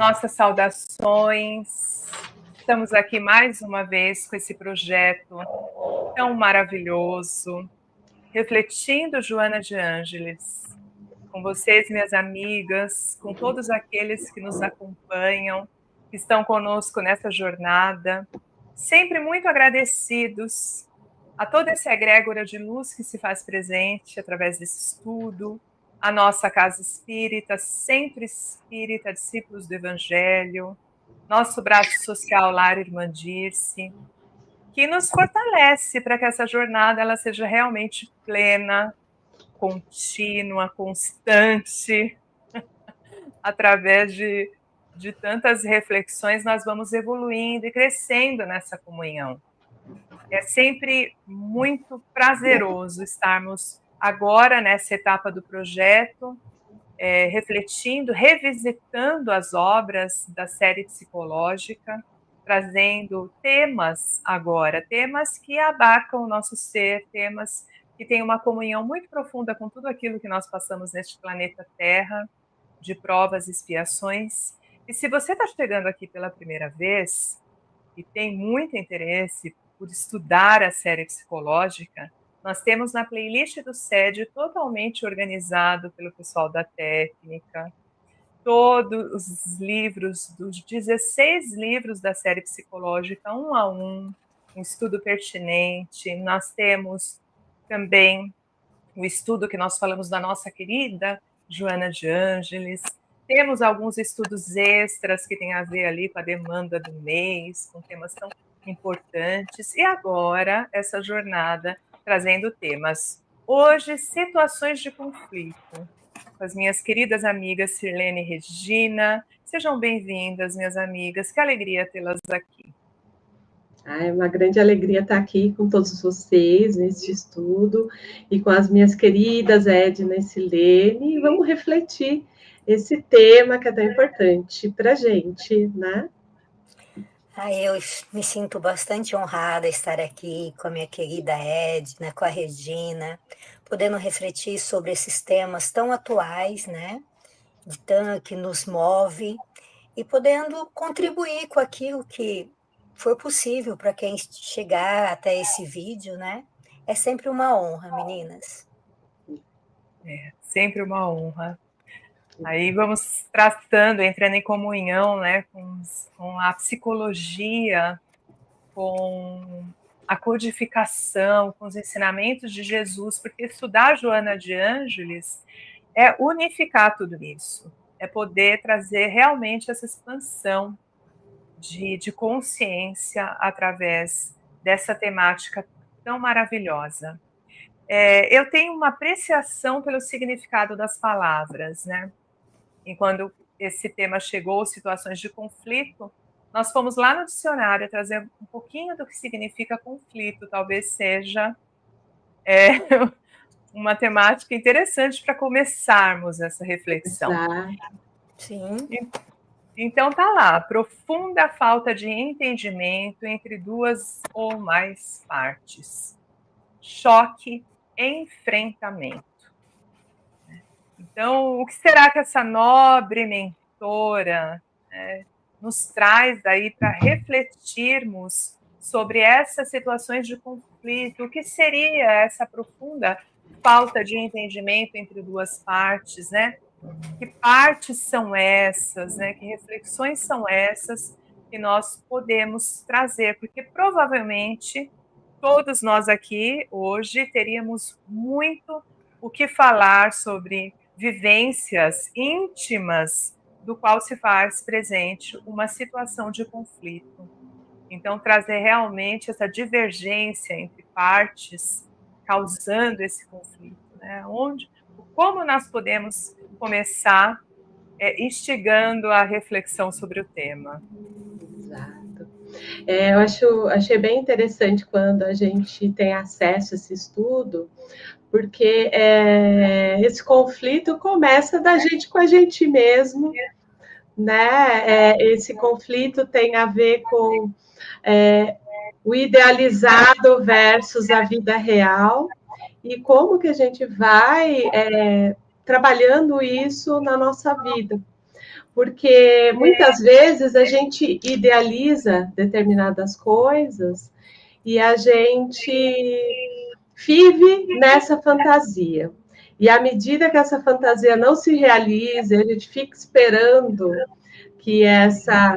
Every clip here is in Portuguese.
Nossas saudações. Estamos aqui mais uma vez com esse projeto tão maravilhoso, refletindo Joana de Ângeles, com vocês, minhas amigas, com todos aqueles que nos acompanham, que estão conosco nessa jornada, sempre muito agradecidos a toda essa egrégora de luz que se faz presente através desse estudo, a nossa Casa Espírita, Centro Espírita, Discípulos do Evangelho, nosso braço social Lar Irmã Dirce, que nos fortalece para que essa jornada ela seja realmente plena, contínua, constante. Através de tantas reflexões, nós vamos evoluindo e crescendo nessa comunhão. É sempre muito prazeroso estarmos agora nessa etapa do projeto, refletindo, revisitando as obras da série psicológica, trazendo temas agora, temas que abarcam o nosso ser, temas que têm uma comunhão muito profunda com tudo aquilo que nós passamos neste planeta Terra, de provas e expiações. E se você está chegando aqui pela primeira vez e tem muito interesse por estudar a série psicológica, nós temos na playlist do SED, totalmente organizado pelo pessoal da técnica, todos os livros, dos 16 livros da série psicológica, um a um estudo pertinente. Nós temos também o estudo que nós falamos da nossa querida Joana de Ângeles. Temos alguns estudos extras que têm a ver ali com a demanda do mês, com temas tão importantes. E agora, essa jornada trazendo temas. Hoje, situações de conflito. Com as minhas queridas amigas Sirlene e Regina. Sejam bem-vindas, minhas amigas. Que alegria tê-las aqui. É uma grande alegria estar aqui com todos vocês neste estudo e com as minhas queridas Edna e Silene, e vamos refletir esse tema que é tão importante para a gente, né? Eu me sinto bastante honrada estar aqui com a minha querida Edna, com a Regina, podendo refletir sobre esses temas tão atuais, né? Que nos move, e podendo contribuir com aquilo que for possível para quem chegar até esse vídeo, né? É sempre uma honra, meninas. É, sempre uma honra. Aí vamos tratando, entrando em comunhão, né, com a psicologia, com a codificação, com os ensinamentos de Jesus, porque estudar Joana de Ângeles é unificar tudo isso, é poder trazer realmente essa expansão de consciência através dessa temática tão maravilhosa. Eu tenho uma apreciação pelo significado das palavras, né? E quando esse tema chegou, situações de conflito, nós fomos lá no dicionário trazer um pouquinho do que significa conflito, talvez seja uma temática interessante para começarmos essa reflexão. Exato. Sim. Então tá lá, profunda falta de entendimento entre duas ou mais partes. Choque, enfrentamento. Então, o que será que essa nobre mentora nos traz aí para refletirmos sobre essas situações de conflito? O que seria essa profunda falta de entendimento entre duas partes, né? Que partes são essas, né? Que reflexões são essas que nós podemos trazer? Porque provavelmente todos nós aqui hoje teríamos muito o que falar sobre vivências íntimas do qual se faz presente uma situação de conflito. Então, trazer realmente essa divergência entre partes causando esse conflito, né? Como nós podemos começar instigando a reflexão sobre o tema? Exato. Eu achei bem interessante quando a gente tem acesso a esse estudo, porque esse conflito começa da gente com a gente mesmo, né? Esse conflito tem a ver com o idealizado versus a vida real, e como que a gente vai trabalhando isso na nossa vida. porque muitas vezes a gente idealiza determinadas coisas e a gente vive nessa fantasia. E à medida que essa fantasia não se realiza, a gente fica esperando que essa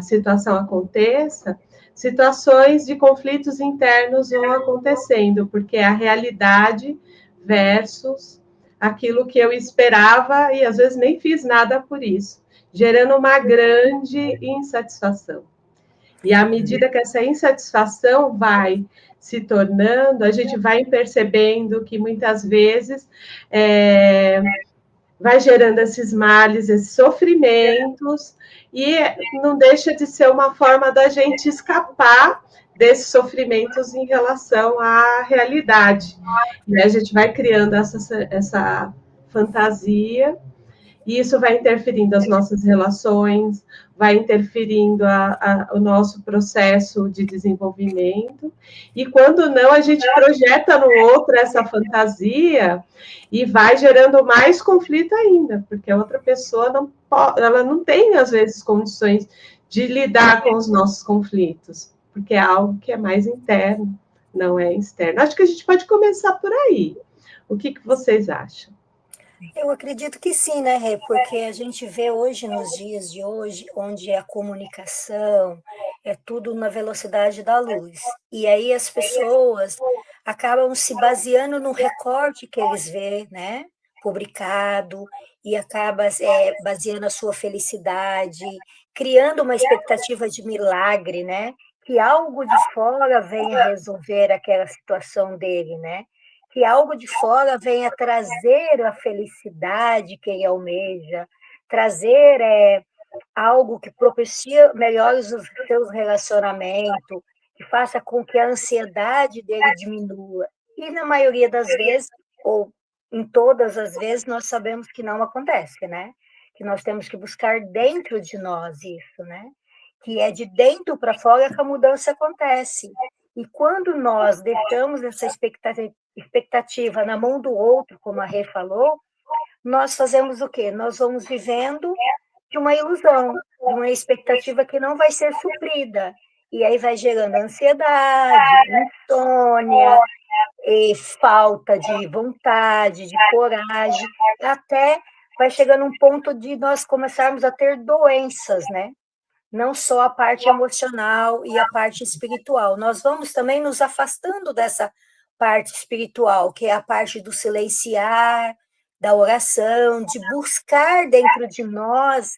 situação aconteça, situações de conflitos internos vão acontecendo, porque é a realidade versus aquilo que eu esperava e às vezes nem fiz nada por isso, gerando uma grande insatisfação. E à medida que essa insatisfação vai se tornando, a gente vai percebendo que muitas vezes vai gerando esses males, esses sofrimentos, e não deixa de ser uma forma da gente escapar desses sofrimentos em relação à realidade. E a gente vai criando essa fantasia, e isso vai interferindo as nossas relações, vai interferindo o nosso processo de desenvolvimento. E quando não, a gente projeta no outro essa fantasia e vai gerando mais conflito ainda, porque a outra pessoa ela não tem, às vezes, condições de lidar com os nossos conflitos, porque é algo que é mais interno, não é externo. Acho que a gente pode começar por aí. O que vocês acham? Eu acredito que sim, né, Rê? Porque a gente vê hoje, nos dias de hoje, onde a comunicação é tudo na velocidade da luz. E aí as pessoas acabam se baseando no recorte que eles vê, né, publicado, e acaba baseando a sua felicidade, criando uma expectativa de milagre, né? Que algo de fora venha resolver aquela situação dele, né? Que algo de fora venha trazer a felicidade que ele almeja, trazer algo que propicie melhores os seus relacionamentos, que faça com que a ansiedade dele diminua. E na maioria das vezes, ou em todas as vezes, nós sabemos que não acontece, né? Que nós temos que buscar dentro de nós isso, né? Que é de dentro para fora que a mudança acontece. E quando nós deixamos essa expectativa na mão do outro, como a Rê falou, nós fazemos o quê? Nós vamos vivendo de uma ilusão, de uma expectativa que não vai ser suprida. E aí vai gerando ansiedade, insônia, e falta de vontade, de coragem, até vai chegando um ponto de nós começarmos a ter doenças, né? Não só a parte emocional e a parte espiritual. Nós vamos também nos afastando dessa parte espiritual, que é a parte do silenciar, da oração, de buscar dentro de nós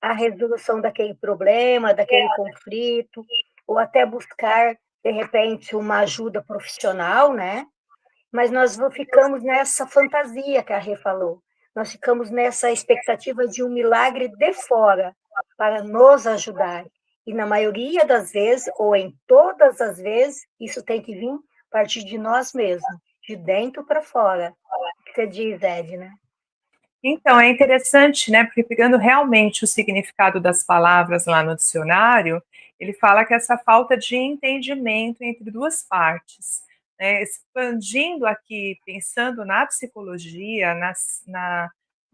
a resolução daquele problema, daquele conflito, ou até buscar, de repente, uma ajuda profissional, né? Mas nós ficamos nessa fantasia que a Rê falou. Nós ficamos nessa expectativa de um milagre de fora para nos ajudar. E na maioria das vezes, ou em todas as vezes, isso tem que vir a partir de nós mesmos, de dentro para fora. O que você diz, Edna? Então, é interessante, né? Porque pegando realmente o significado das palavras lá no dicionário, ele fala que essa falta de entendimento entre duas partes, né? Expandindo aqui, pensando na psicologia,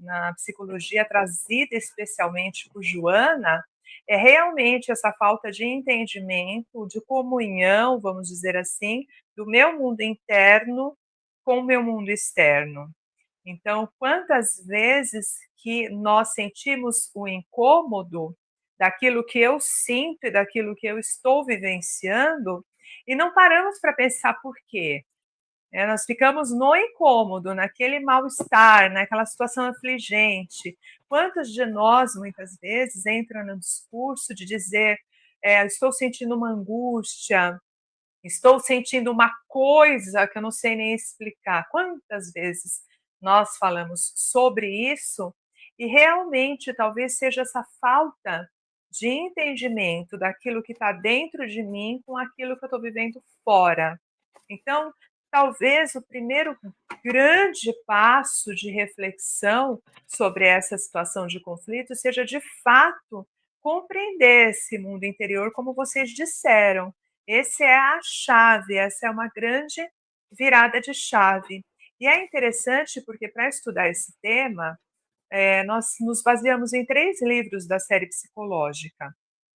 na psicologia trazida especialmente por Joana, é realmente essa falta de entendimento, de comunhão, vamos dizer assim, do meu mundo interno com o meu mundo externo. Então, quantas vezes que nós sentimos o incômodo daquilo que eu sinto e daquilo que eu estou vivenciando e não paramos para pensar por quê? Nós ficamos no incômodo, naquele mal-estar, naquela situação afligente. Quantas de nós, muitas vezes, entram no discurso de dizer estou sentindo uma angústia, estou sentindo uma coisa que eu não sei nem explicar. Quantas vezes nós falamos sobre isso e realmente talvez seja essa falta de entendimento daquilo que está dentro de mim com aquilo que eu estou vivendo fora. Então, talvez o primeiro grande passo de reflexão sobre essa situação de conflito seja, de fato, compreender esse mundo interior, como vocês disseram. Essa é a chave, essa é uma grande virada de chave. E é interessante porque, para estudar esse tema, nós nos baseamos em 3 livros da série psicológica: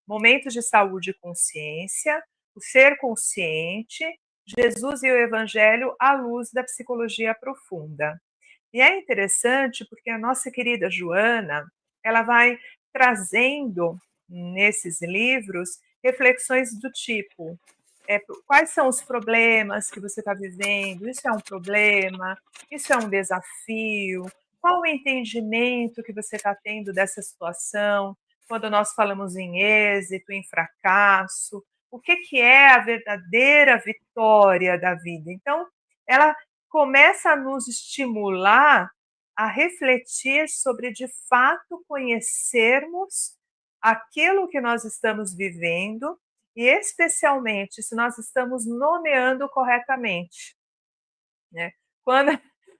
Momentos de Saúde e Consciência, O Ser Consciente, Jesus e o Evangelho à Luz da Psicologia Profunda. E é interessante porque a nossa querida Joana, ela vai trazendo nesses livros reflexões do tipo: quais são os problemas que você está vivendo? Isso é um problema? Isso é um desafio? Qual o entendimento que você está tendo dessa situação? Quando nós falamos em êxito, em fracasso, o que é a verdadeira vitória da vida? Então, ela começa a nos estimular a refletir sobre, de fato, conhecermos aquilo que nós estamos vivendo e, especialmente, se nós estamos nomeando corretamente, né? Quando,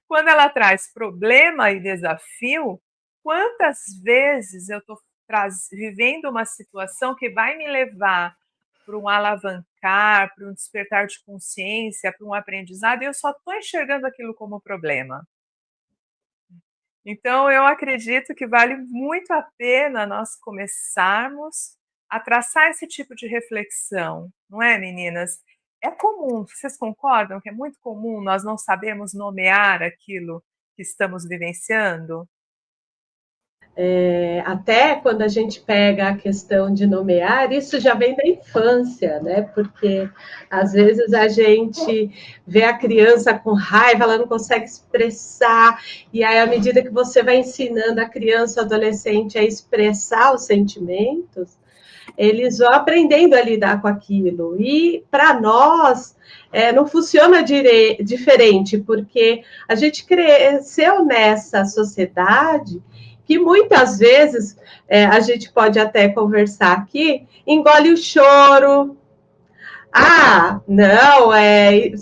quando ela traz problema e desafio, quantas vezes eu estou vivendo uma situação que vai me levar para um alavancar, para um despertar de consciência, para um aprendizado, e eu só estou enxergando aquilo como problema. Então, eu acredito que vale muito a pena nós começarmos a traçar esse tipo de reflexão, não é, meninas? É comum, vocês concordam que é muito comum nós não sabermos nomear aquilo que estamos vivenciando? Até quando a gente pega a questão de nomear, isso já vem da infância, né? Porque às vezes a gente vê a criança com raiva, ela não consegue expressar, e aí, à medida que você vai ensinando a criança, o adolescente a expressar os sentimentos, eles vão aprendendo a lidar com aquilo. E para nós, não funciona diferente, porque a gente cresceu nessa sociedade que muitas vezes a gente pode até conversar aqui, engole o choro. Ah, não,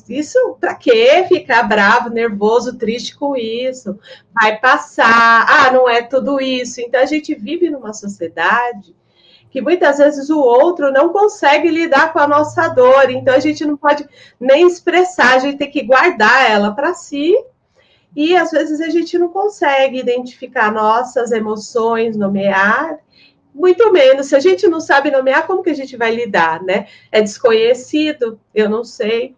isso para quê? Ficar bravo, nervoso, triste com isso? Vai passar. Ah, não é tudo isso. Então a gente vive numa sociedade que muitas vezes o outro não consegue lidar com a nossa dor, então a gente não pode nem expressar, a gente tem que guardar ela para si. E às vezes a gente não consegue identificar nossas emoções, nomear, muito menos. Se a gente não sabe nomear, como que a gente vai lidar, né? É desconhecido, eu não sei.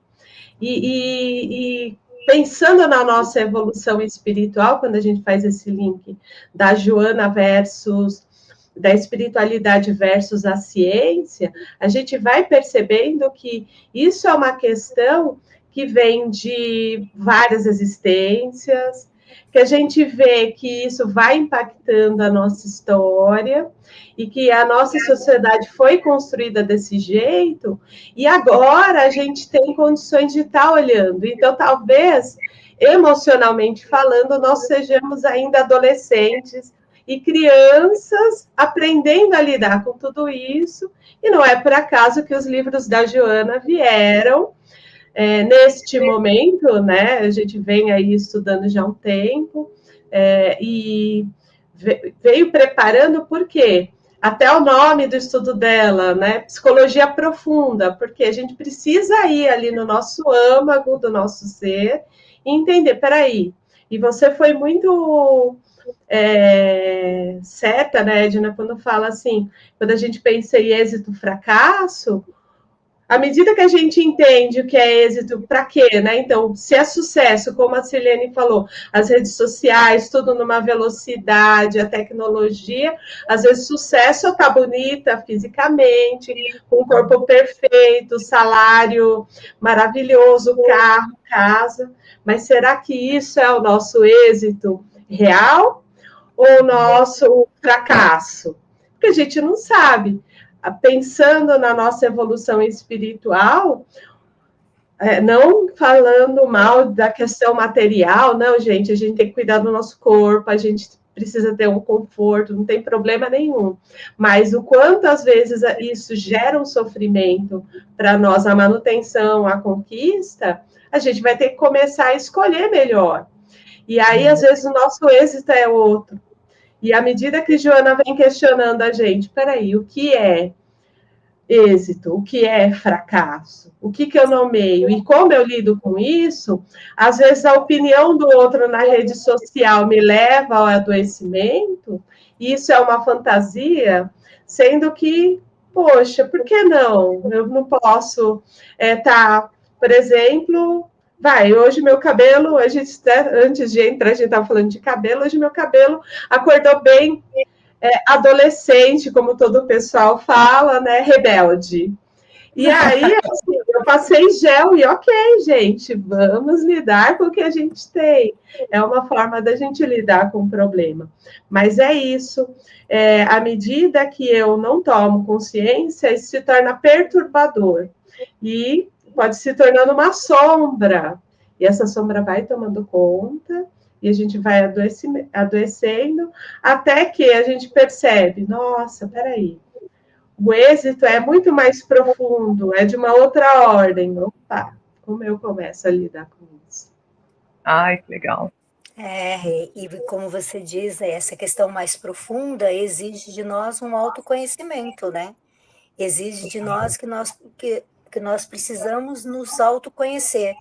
E pensando na nossa evolução espiritual, quando a gente faz esse link da Joana versus da espiritualidade versus a ciência, a gente vai percebendo que isso é uma questão que vem de várias existências, que a gente vê que isso vai impactando a nossa história e que a nossa sociedade foi construída desse jeito, e agora a gente tem condições de estar olhando. Então, talvez, emocionalmente falando, nós sejamos ainda adolescentes e crianças aprendendo a lidar com tudo isso, e não é por acaso que os livros da Joana vieram neste momento, né? A gente vem aí estudando já há um tempo, e veio preparando, por quê? Até o nome do estudo dela, né? Psicologia profunda, porque a gente precisa ir ali no nosso âmago do nosso ser e entender, peraí, e você foi muito certa, né, Edna, quando fala assim, quando a gente pensa em êxito, fracasso, à medida que a gente entende o que é êxito, para quê, né? Então, se é sucesso, como a Silene falou, as redes sociais, tudo numa velocidade, a tecnologia, às vezes sucesso tá bonita fisicamente, com um corpo perfeito, salário maravilhoso, carro, casa, mas será que isso é o nosso êxito real ou o nosso fracasso? Porque a gente não sabe. Pensando na nossa evolução espiritual, não falando mal da questão material, não, gente, a gente tem que cuidar do nosso corpo, a gente precisa ter um conforto, não tem problema nenhum. Mas o quanto às vezes isso gera um sofrimento para nós, a manutenção, a conquista, a gente vai ter que começar a escolher melhor. E aí, às vezes, o nosso êxito é outro. E à medida que Joana vem questionando a gente, peraí, o que é êxito, o que é fracasso, o que eu nomeio e como eu lido com isso. Às vezes a opinião do outro na rede social me leva ao adoecimento, e isso é uma fantasia, sendo que, poxa, por que não? Eu não posso estar, por exemplo, hoje meu cabelo, a gente, antes de entrar, a gente estava falando de cabelo, hoje meu cabelo acordou bem adolescente, como todo o pessoal fala, né? Rebelde. E aí, assim, eu passei gel e ok, gente, vamos lidar com o que a gente tem. É uma forma da gente lidar com o problema. Mas é isso. À medida que eu não tomo consciência, isso se torna perturbador. E pode se tornando uma sombra. E essa sombra vai tomando conta, e a gente vai adoecendo, até que a gente percebe, nossa, peraí, o êxito é muito mais profundo, é de uma outra ordem. Opa, como eu começo a lidar com isso? Ai, que legal. E como você diz, essa questão mais profunda exige de nós um autoconhecimento, né? Exige de nós que nós precisamos nos autoconhecer.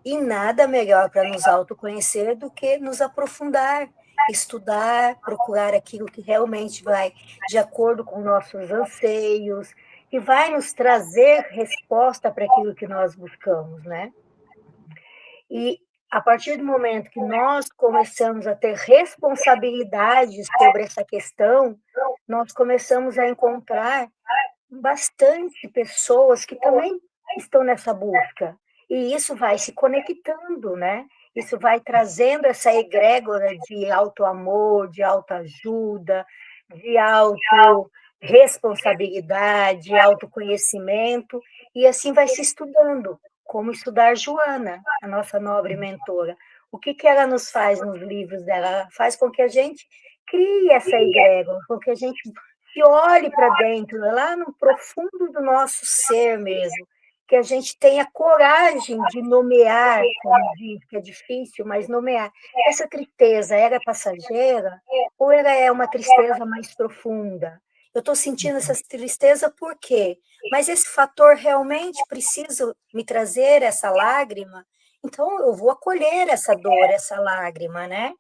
E nada melhor para nos autoconhecer do que nos aprofundar, estudar, procurar aquilo que realmente vai de acordo com nossos anseios, que vai nos trazer resposta para aquilo que nós buscamos, né? E a partir do momento que nós começamos a ter responsabilidades sobre essa questão, nós começamos a encontrar bastante pessoas que também estão nessa busca. E isso vai se conectando, né? Isso vai trazendo essa egrégora de autoamor, de autoajuda, de autorresponsabilidade, autoconhecimento, e assim vai se estudando. Como estudar Joana, a nossa nobre mentora. O que ela nos faz nos livros dela? Ela faz com que a gente crie essa egrégora, com que a gente que olhe para dentro, lá no profundo do nosso ser mesmo, que a gente tenha coragem de nomear, como diz, que é difícil, mas nomear. Essa tristeza, ela é passageira ou ela é uma tristeza mais profunda? Eu estou sentindo essa tristeza por quê? Mas esse fator realmente precisa me trazer essa lágrima? Então eu vou acolher essa dor, essa lágrima, né?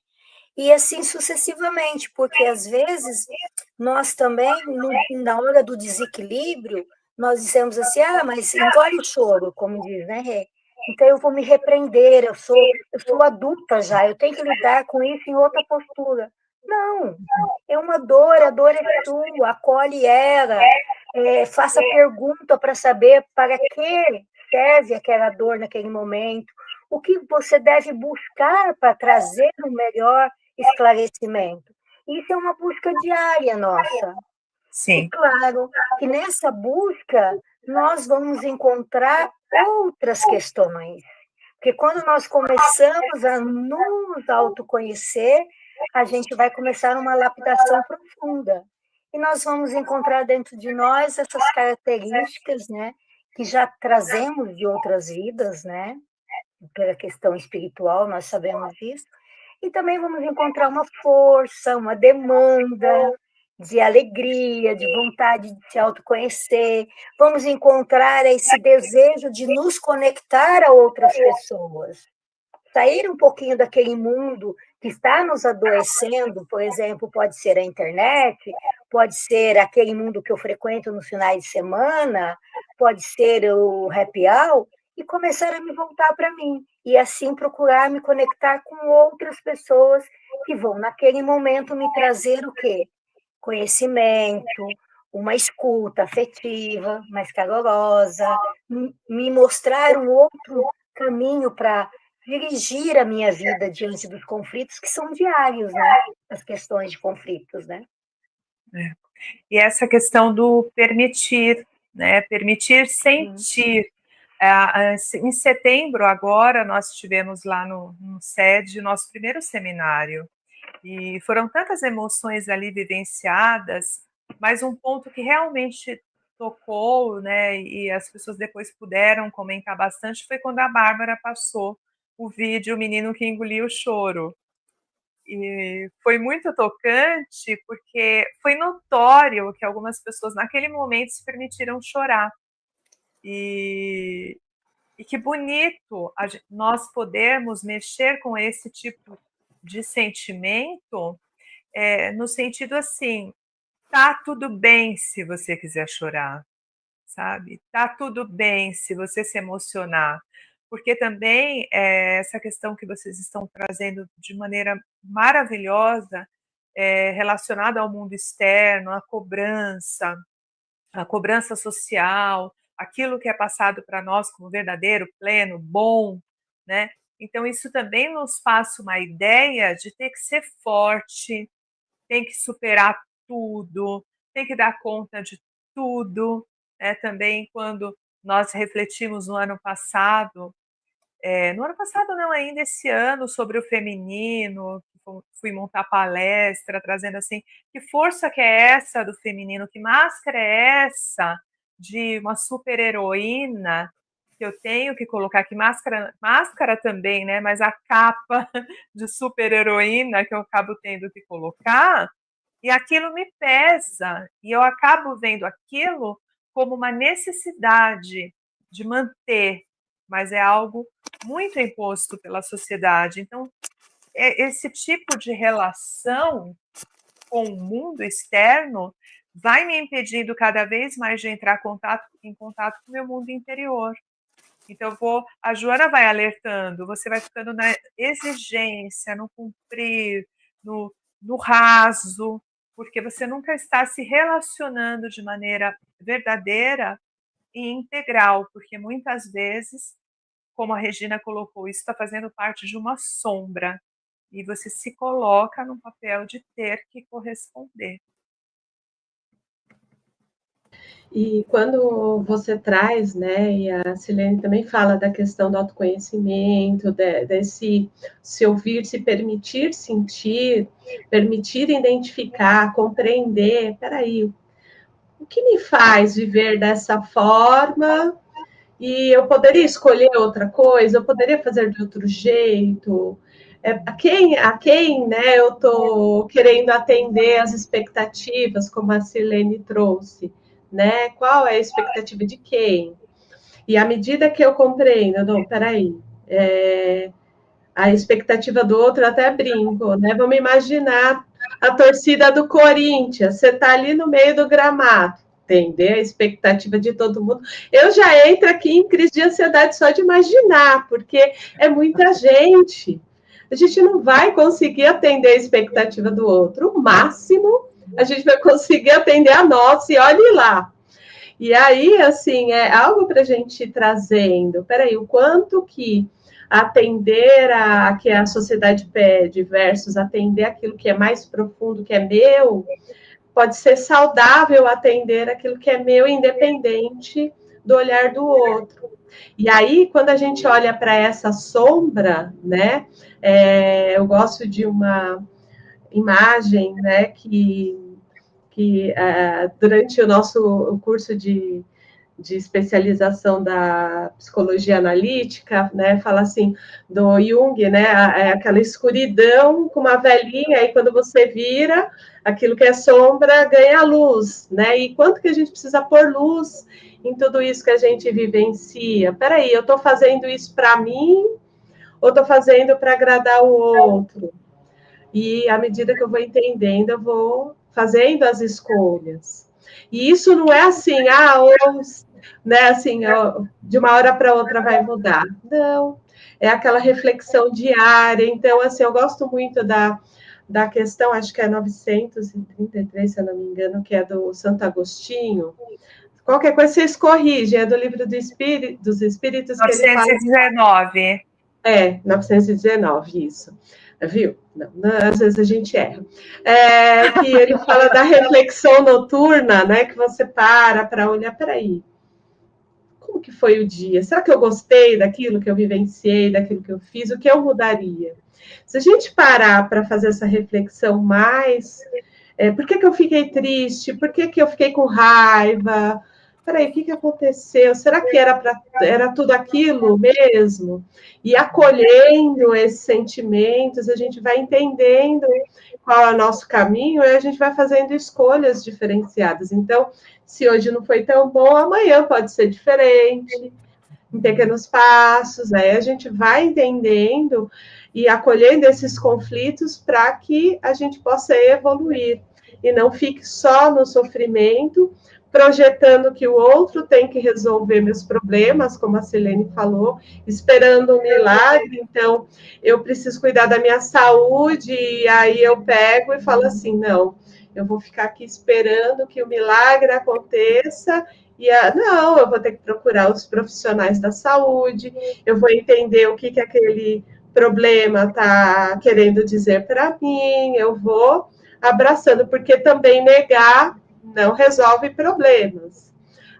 E assim sucessivamente, porque às vezes nós também, na hora do desequilíbrio, nós dissemos assim, mas engole o choro, como diz, né, Rê? Então eu vou me repreender, eu sou adulta já, eu tenho que lidar com isso em outra postura. Não, é uma dor, a dor é sua, acolhe ela, faça pergunta para saber para que serve aquela dor naquele momento, o que você deve buscar para trazer o melhor esclarecimento. Isso é uma busca diária nossa. E Sim. claro que nessa busca nós vamos encontrar outras questões. Porque quando nós começamos a nos autoconhecer, a gente vai começar uma lapidação profunda. E nós vamos encontrar dentro de nós essas características, né, que já trazemos de outras vidas, né, pela questão espiritual, nós sabemos disso, e também vamos encontrar uma força, uma demanda de alegria, de vontade de se autoconhecer. Vamos encontrar esse desejo de nos conectar a outras pessoas. Sair um pouquinho daquele mundo que está nos adoecendo, por exemplo, pode ser a internet, pode ser aquele mundo que eu frequento nos finais de semana, pode ser o happy hour, e começar a me voltar para mim. E assim procurar me conectar com outras pessoas que vão, naquele momento, me trazer o quê? Conhecimento, uma escuta afetiva, mais calorosa, me mostrar um outro caminho para dirigir a minha vida diante dos conflitos que são diários, né? As questões de conflitos, né? É. E essa questão do permitir, né? Permitir sentir. Em setembro, agora, nós tivemos lá no SED o nosso primeiro seminário. E foram tantas emoções ali vivenciadas, mas um ponto que realmente tocou, né, e as pessoas depois puderam comentar bastante, foi quando a Bárbara passou o vídeo O Menino que Engoliu o Choro. E foi muito tocante, porque foi notório que algumas pessoas naquele momento se permitiram chorar. E que bonito nós podermos mexer com esse tipo de sentimento, no sentido assim, tá tudo bem se você quiser chorar, sabe? Tá tudo bem se você se emocionar, porque também essa questão que vocês estão trazendo de maneira maravilhosa, relacionada ao mundo externo, a cobrança social, aquilo que é passado para nós como verdadeiro, pleno, bom, né? Então isso também nos passa uma ideia de ter que ser forte, tem que superar tudo, tem que dar conta de tudo, né? Também quando nós refletimos no ano passado não, ainda esse ano, sobre o feminino, fui montar palestra, trazendo assim, que força que é essa do feminino, que máscara é essa de uma super-heroína que eu tenho que colocar, que máscara também, né, mas a capa de super-heroína que eu acabo tendo que colocar, e aquilo me pesa, e eu acabo vendo aquilo como uma necessidade de manter, mas é algo muito imposto pela sociedade. Então, esse tipo de relação com o mundo externo vai me impedindo cada vez mais de entrar em contato com o meu mundo interior. Então, a Joana vai alertando, você vai ficando na exigência, no cumprir, no raso, porque você nunca está se relacionando de maneira verdadeira e integral, porque muitas vezes, como a Regina colocou, isso está fazendo parte de uma sombra, e você se coloca no papel de ter que corresponder. E quando você traz, né, e a Silene também fala da questão do autoconhecimento, desse se ouvir, se permitir sentir, permitir identificar, compreender, peraí, o que me faz viver dessa forma? E eu poderia escolher outra coisa, eu poderia fazer de outro jeito. A quem né, eu estou querendo atender as expectativas, como a Silene trouxe, né? Qual é a expectativa de quem? E à medida que eu compreendo, não, peraí, a expectativa do outro, eu até brinco, né? Vamos imaginar a torcida do Corinthians, você está ali no meio do gramado, entender a expectativa de todo mundo. Eu já entro aqui em crise de ansiedade só de imaginar, porque é muita gente. A gente não vai conseguir atender a expectativa do outro. O máximo, a gente vai conseguir atender a nossa, e olhe lá. E aí, assim, é algo para a gente ir trazendo. Peraí, o quanto que atender a que a sociedade pede versus atender aquilo que é mais profundo, que é meu, pode ser saudável atender aquilo que é meu, independente do olhar do outro. E aí, quando a gente olha para essa sombra, né, eu gosto de uma imagem, né, que durante o nosso curso de especialização da psicologia analítica, né, fala assim, do Jung, né, aquela escuridão com uma velinha, aí quando você vira, aquilo que é sombra ganha luz, né, e quanto que a gente precisa pôr luz em tudo isso que a gente vivencia? Peraí, eu estou fazendo isso para mim ou estou fazendo para agradar o outro? E à medida que eu vou entendendo, eu vou fazendo as escolhas. E isso não é assim, ou, né, assim, de uma hora para outra vai mudar. Não, é aquela reflexão diária. Então, assim, eu gosto muito da questão, acho que é 933, se eu não me engano, que é do Santo Agostinho. Qualquer coisa vocês corrigem, é do livro dos Espíritos 919. Que ele fala. 919, isso. Viu? Não, às vezes a gente erra. Que ele fala da reflexão noturna, né? Que você para olhar, peraí, como que foi o dia? Será que eu gostei daquilo que eu vivenciei, daquilo que eu fiz? O que eu mudaria? Se a gente parar para fazer essa reflexão mais, por que eu fiquei triste? Por que eu fiquei com raiva? peraí, o que aconteceu? Será que era tudo aquilo mesmo? E acolhendo esses sentimentos, a gente vai entendendo qual é o nosso caminho e a gente vai fazendo escolhas diferenciadas. Então, se hoje não foi tão bom, amanhã pode ser diferente, em pequenos passos, aí a gente vai entendendo e acolhendo esses conflitos para que a gente possa evoluir e não fique só no sofrimento, projetando que o outro tem que resolver meus problemas, como a Silene falou, esperando um milagre. Então, eu preciso cuidar da minha saúde, e aí eu pego e falo assim: não, eu vou ficar aqui esperando que o milagre aconteça. Não, eu vou ter que procurar os profissionais da saúde, eu vou entender o que aquele problema está querendo dizer para mim, eu vou abraçando, porque também negar não resolve problemas.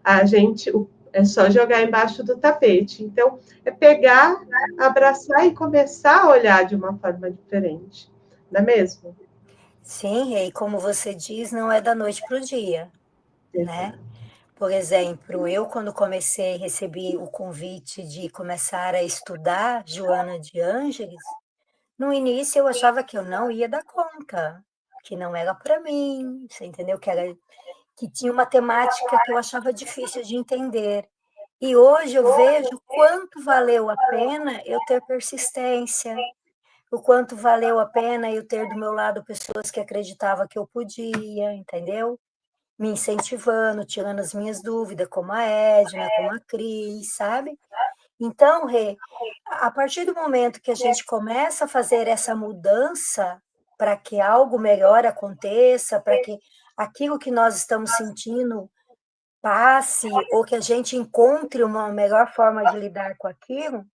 A gente é só jogar embaixo do tapete. Então, é pegar, abraçar e começar a olhar de uma forma diferente, não é mesmo? Sim, e como você diz, não é da noite para o dia, né? Por exemplo, eu quando comecei, recebi o convite de começar a estudar Joana de Ângeles, no início eu achava que eu não ia dar conta, que não era para mim, você entendeu? Que tinha uma temática que eu achava difícil de entender. E hoje eu vejo quanto valeu a pena eu ter persistência, o quanto valeu a pena eu ter do meu lado pessoas que acreditavam que eu podia, entendeu? Me incentivando, tirando as minhas dúvidas, como a Edna, como a Cris, sabe? Então, Rê, a partir do momento que a gente começa a fazer essa mudança para que algo melhor aconteça, para que aquilo que nós estamos sentindo passe, ou que a gente encontre uma melhor forma de lidar com aquilo,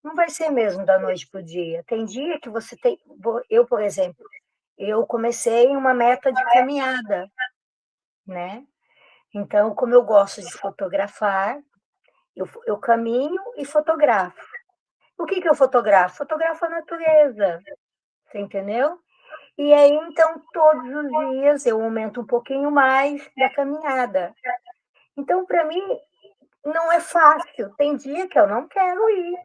não vai ser mesmo da noite para o dia. Tem dia que você tem. Eu, por exemplo, eu comecei uma meta de caminhada, né? Então, como eu gosto de fotografar, eu caminho e fotografo. O que eu fotografo? Fotografo a natureza, você entendeu? E aí, então, todos os dias eu aumento um pouquinho mais da caminhada. Então, para mim, não é fácil. Tem dia que eu não quero ir,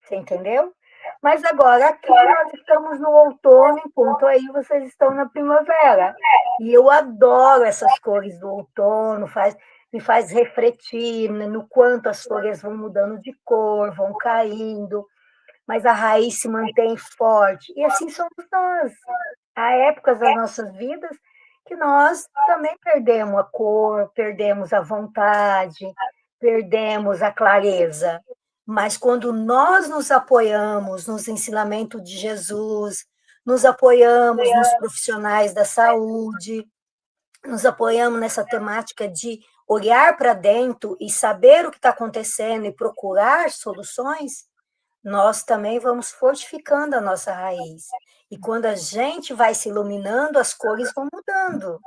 você entendeu? Mas agora, aqui nós estamos no outono, enquanto aí vocês estão na primavera. E eu adoro essas cores do outono, me faz refletir, né, no quanto as folhas vão mudando de cor, vão caindo, mas a raiz se mantém forte. E assim somos nós. Há épocas das nossas vidas que nós também perdemos a cor, perdemos a vontade, perdemos a clareza. Mas quando nós nos apoiamos nos ensinamentos de Jesus, nos apoiamos nos profissionais da saúde, nos apoiamos nessa temática de olhar para dentro e saber o que está acontecendo e procurar soluções, nós também vamos fortificando a nossa raiz. E quando a gente vai se iluminando, as cores vão mudando.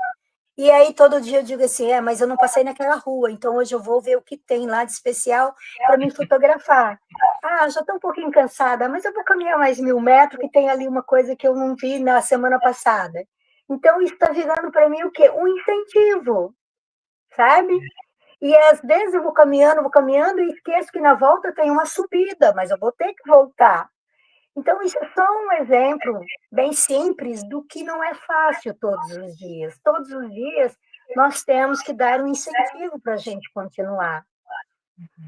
E aí todo dia eu digo assim, mas eu não passei naquela rua, então hoje eu vou ver o que tem lá de especial para me fotografar. Ah, já estou um pouquinho cansada, mas eu vou caminhar mais 1.000 metros, que tem ali uma coisa que eu não vi na semana passada. Então isso está virando para mim o quê? Um incentivo, sabe? E às vezes eu vou caminhando e esqueço que na volta tem uma subida, mas eu vou ter que voltar. Então, isso é só um exemplo bem simples do que não é fácil todos os dias. Todos os dias nós temos que dar um incentivo para a gente continuar.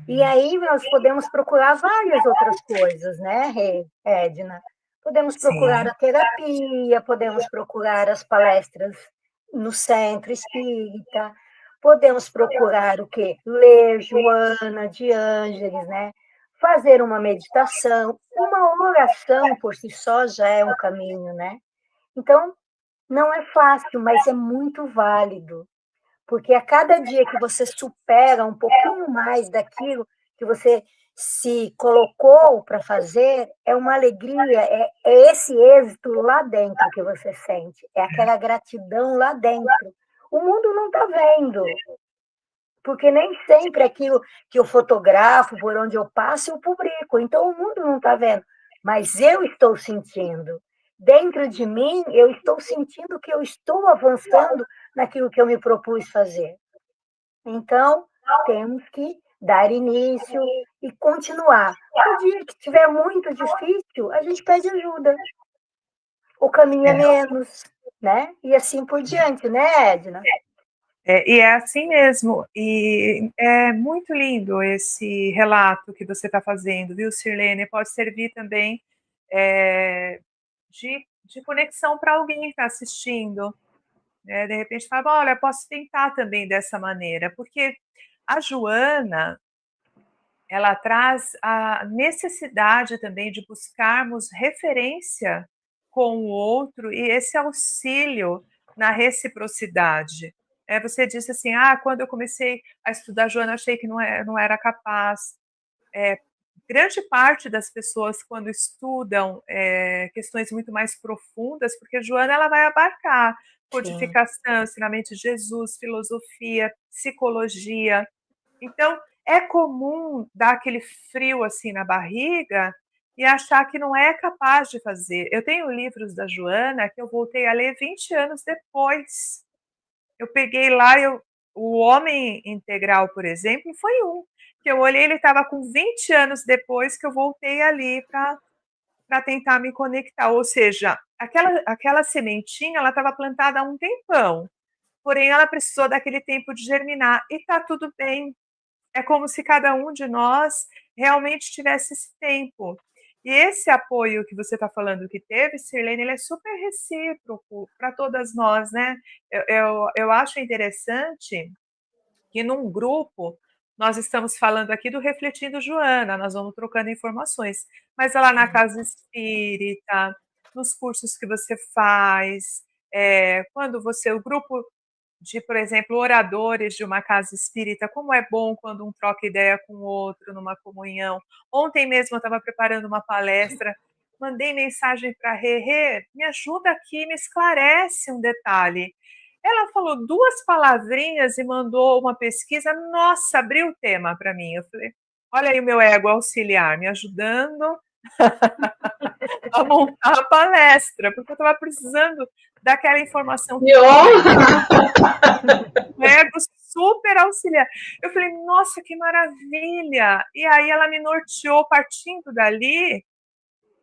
E aí nós podemos procurar várias outras coisas, né, Edna? Podemos procurar a terapia, podemos procurar as palestras no centro espírita, podemos procurar o quê? Ler Joana de Ângeles, né? Fazer uma meditação, uma oração por si só já é um caminho, né? Então, não é fácil, mas é muito válido, porque a cada dia que você supera um pouquinho mais daquilo que você se colocou para fazer, é uma alegria, é esse êxito lá dentro que você sente, é aquela gratidão lá dentro. O mundo não está vendo, porque nem sempre aquilo que eu fotografo, por onde eu passo, eu publico. Então, o mundo não está vendo, mas eu estou sentindo. Dentro de mim, eu estou sentindo que eu estou avançando naquilo que eu me propus fazer. Então, temos que dar início e continuar. No dia que estiver muito difícil, a gente pede ajuda, ou caminha menos, né? E assim por diante, né, Edna? E é assim mesmo. E é muito lindo esse relato que você está fazendo, viu, Sirlene? Pode servir também de conexão para alguém que está assistindo. De repente fala, olha, posso tentar também dessa maneira, porque a Joana, ela traz a necessidade também de buscarmos referência com o outro e esse auxílio na reciprocidade. Você disse assim, quando eu comecei a estudar Joana, achei que não era capaz. Grande parte das pessoas, quando estudam questões muito mais profundas, porque Joana ela vai abarcar codificação, ensinamento de Jesus, filosofia, psicologia. Então, é comum dar aquele frio assim na barriga e achar que não é capaz de fazer. Eu tenho livros da Joana que eu voltei a ler 20 anos depois. Eu peguei lá, o Homem Integral, por exemplo, foi um que eu olhei, ele estava com 20 anos depois que eu voltei ali para tentar me conectar. Ou seja, aquela sementinha ela estava plantada há um tempão, porém ela precisou daquele tempo de germinar e está tudo bem. É como se cada um de nós realmente tivesse esse tempo. E esse apoio que você está falando que teve, Sirlene, ele é super recíproco para todas nós, né? Eu acho interessante que num grupo, nós estamos falando aqui do Refletindo Joana, nós vamos trocando informações, mas lá na casa espírita, nos cursos que você faz, quando o grupo de, por exemplo, oradores de uma casa espírita, como é bom quando um troca ideia com o outro numa comunhão. Ontem mesmo eu estava preparando uma palestra, mandei mensagem para a Rê, me ajuda aqui, me esclarece um detalhe. Ela falou 2 palavrinhas e mandou uma pesquisa, nossa, abriu o tema para mim. Eu falei, olha aí o meu ego auxiliar, me ajudando a montar a palestra, porque eu estava precisando daquela informação. Que honra! Ego super auxiliar. Eu falei, nossa, que maravilha! E aí ela me norteou, partindo dali,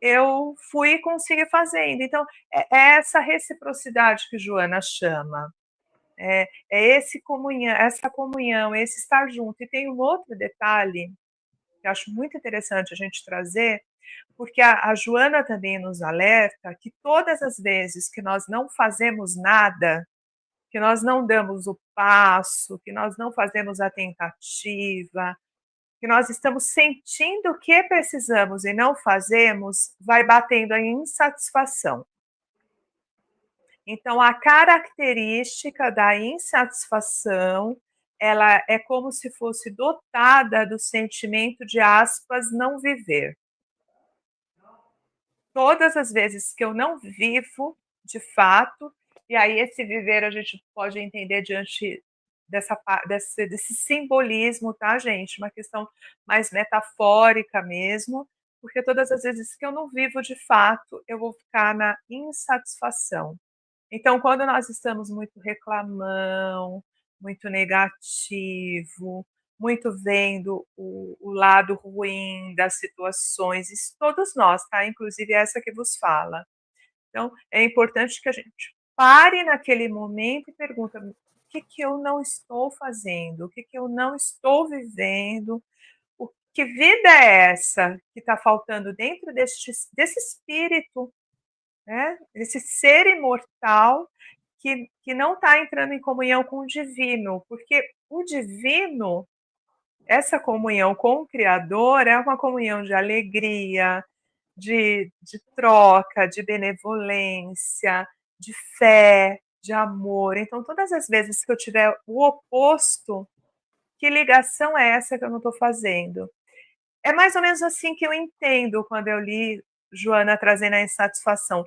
eu fui e consegui fazendo. Então, é essa reciprocidade que Joana chama. É essa comunhão, esse estar junto. E tem um outro detalhe que eu acho muito interessante a gente trazer, porque a Joana também nos alerta que todas as vezes que nós não fazemos nada, que nós não damos o passo, que nós não fazemos a tentativa, que nós estamos sentindo o que precisamos e não fazemos, vai batendo a insatisfação. Então, a característica da insatisfação, ela é como se fosse dotada do sentimento de, aspas, não viver. Todas as vezes que eu não vivo, de fato, e aí esse viver a gente pode entender diante desse simbolismo, tá, gente? Uma questão mais metafórica mesmo, porque todas as vezes que eu não vivo de fato, eu vou ficar na insatisfação. Então, quando nós estamos muito reclamão, muito negativo, muito vendo o lado ruim das situações, isso todos nós, tá? Inclusive essa que vos fala. Então, é importante que a gente pare naquele momento e pergunte: o que eu não estou fazendo? O que eu não estou vivendo? Que vida é essa que está faltando dentro desse espírito, né? Esse ser imortal que não está entrando em comunhão com o divino, porque o divino, essa comunhão com o Criador é uma comunhão de alegria, de troca, de benevolência, de fé, de amor. Então, todas as vezes que eu tiver o oposto, que ligação é essa que eu não estou fazendo? É mais ou menos assim que eu entendo quando eu li Joana trazendo a insatisfação.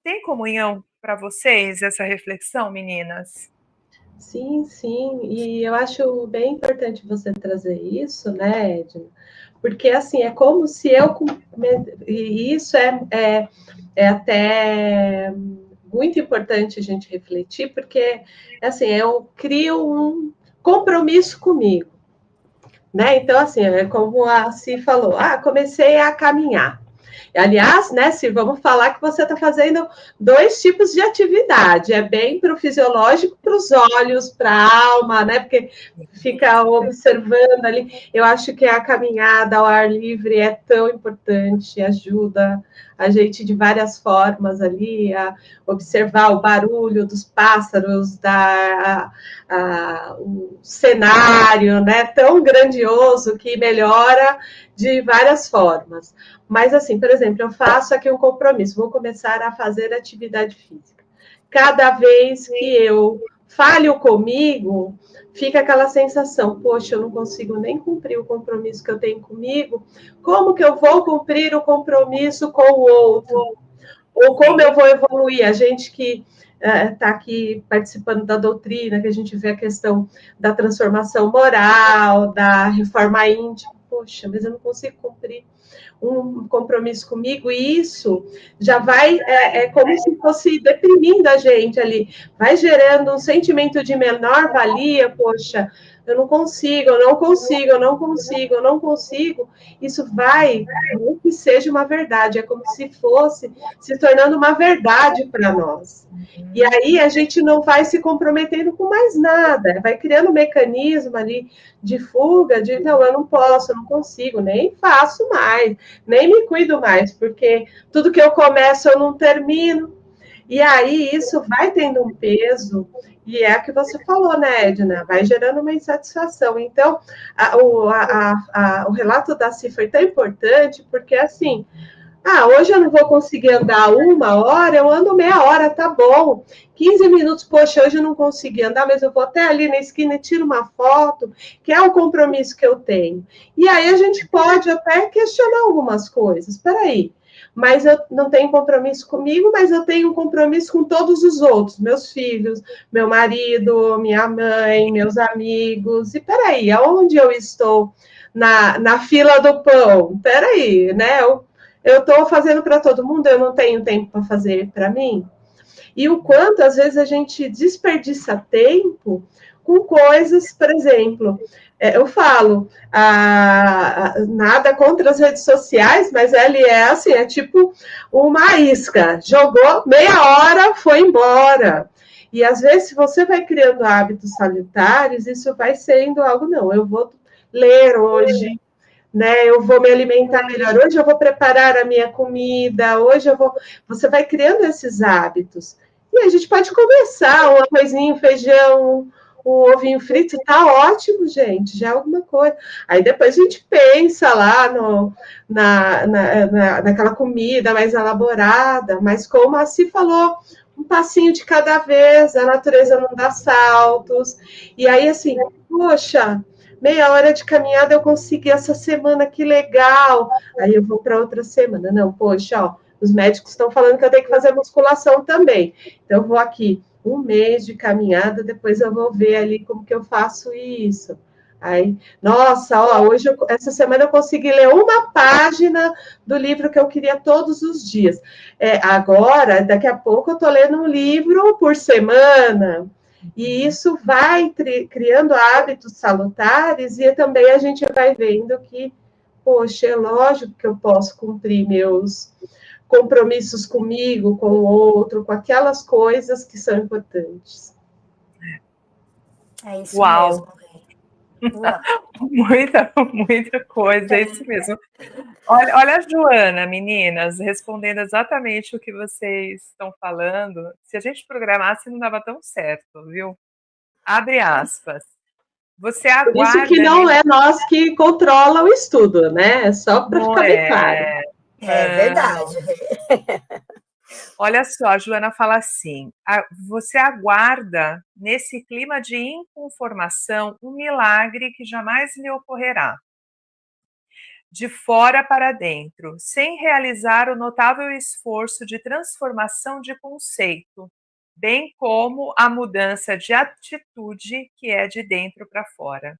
Tem comunhão para vocês essa reflexão, meninas? Sim, sim, e eu acho bem importante você trazer isso, né, Edna? Porque, assim, é como se eu... E isso é até muito importante a gente refletir, porque, assim, eu crio um compromisso comigo, né? Então, assim, é como a Si falou, comecei a caminhar. Aliás, né, Si, vamos falar que você está fazendo 2 tipos de atividade, é bem para o fisiológico, para os olhos, para a alma, né? Porque fica observando ali. Eu acho que a caminhada ao ar livre é tão importante, ajuda a gente de várias formas ali a observar o barulho dos pássaros, o cenário, né, tão grandioso que melhora de várias formas. Mas, assim, por exemplo, eu faço aqui um compromisso, vou começar a fazer atividade física. Cada vez que eu falho comigo, fica aquela sensação, poxa, eu não consigo nem cumprir o compromisso que eu tenho comigo, como que eu vou cumprir o compromisso com o outro? Ou como eu vou evoluir? A gente que está aqui participando da doutrina, que a gente vê a questão da transformação moral, da reforma íntima, poxa, mas eu não consigo cumprir um compromisso comigo, e isso já vai, como se fosse deprimindo a gente ali, vai gerando um sentimento de menor valia, poxa, eu não consigo, eu não consigo, eu não consigo, eu não consigo, isso vai, não que seja uma verdade, é como se fosse se tornando uma verdade para nós. E aí a gente não vai se comprometendo com mais nada, vai criando um mecanismo ali de fuga, de não, eu não posso, eu não consigo, nem faço mais, nem me cuido mais, porque tudo que eu começo eu não termino. E aí isso vai tendo um peso, e é o que você falou, né, Edna? Vai gerando uma insatisfação. Então, o relato da CI foi tão importante, porque assim, hoje eu não vou conseguir andar 1 hora, eu ando meia hora, tá bom. 15 minutos, poxa, hoje eu não consegui andar, mas eu vou até ali na esquina e tiro uma foto, que é o compromisso que eu tenho. E aí a gente pode até questionar algumas coisas. Espera aí, mas eu não tenho compromisso comigo, mas eu tenho um compromisso com todos os outros, meus filhos, meu marido, minha mãe, meus amigos. E peraí, aonde eu estou na fila do pão? Peraí, né? Eu estou fazendo para todo mundo, eu não tenho tempo para fazer para mim. E o quanto, às vezes, a gente desperdiça tempo com coisas, por exemplo, eu falo, nada contra as redes sociais, mas ele é assim, é tipo uma isca, jogou meia hora, foi embora. E às vezes, se você vai criando hábitos salutares, isso vai sendo algo, não, eu vou ler hoje, né? Eu vou me alimentar melhor. Hoje eu vou preparar a minha comida. Hoje eu vou. Você vai criando esses hábitos. E a gente pode começar um arrozinho, feijão, um ovinho frito, tá ótimo, gente. Já é alguma coisa. Aí depois a gente pensa lá naquela comida mais elaborada, mas como a Si falou, um passinho de cada vez, a natureza não dá saltos. E aí, assim, poxa, meia hora de caminhada eu consegui essa semana, que legal. Aí eu vou para outra semana. Não, poxa, ó, os médicos estão falando que eu tenho que fazer musculação também. Então, eu vou aqui 1 mês de caminhada, depois eu vou ver ali como que eu faço isso. Aí, nossa, ó, essa semana eu consegui ler 1 página do livro que eu queria todos os dias. Agora, daqui a pouco eu estou lendo um livro por semana. E isso vai criando hábitos salutares, e também a gente vai vendo que, poxa, é lógico que eu posso cumprir meus compromissos comigo, com o outro, com aquelas coisas que são importantes. É isso Uau. mesmo. Uau. Muita coisa, é isso mesmo. Olha a Joana, meninas, respondendo exatamente o que vocês estão falando. Se a gente programasse, não dava tão certo, viu? Abre aspas. Você aguarda. Por isso que não é nós que controla o estudo, né? É só para ficar bem claro. É verdade. Olha só, a Joana fala assim: você aguarda, nesse clima de inconformação, um milagre que jamais lhe ocorrerá. De fora para dentro, sem realizar o notável esforço de transformação de conceito, bem como a mudança de atitude que é de dentro para fora.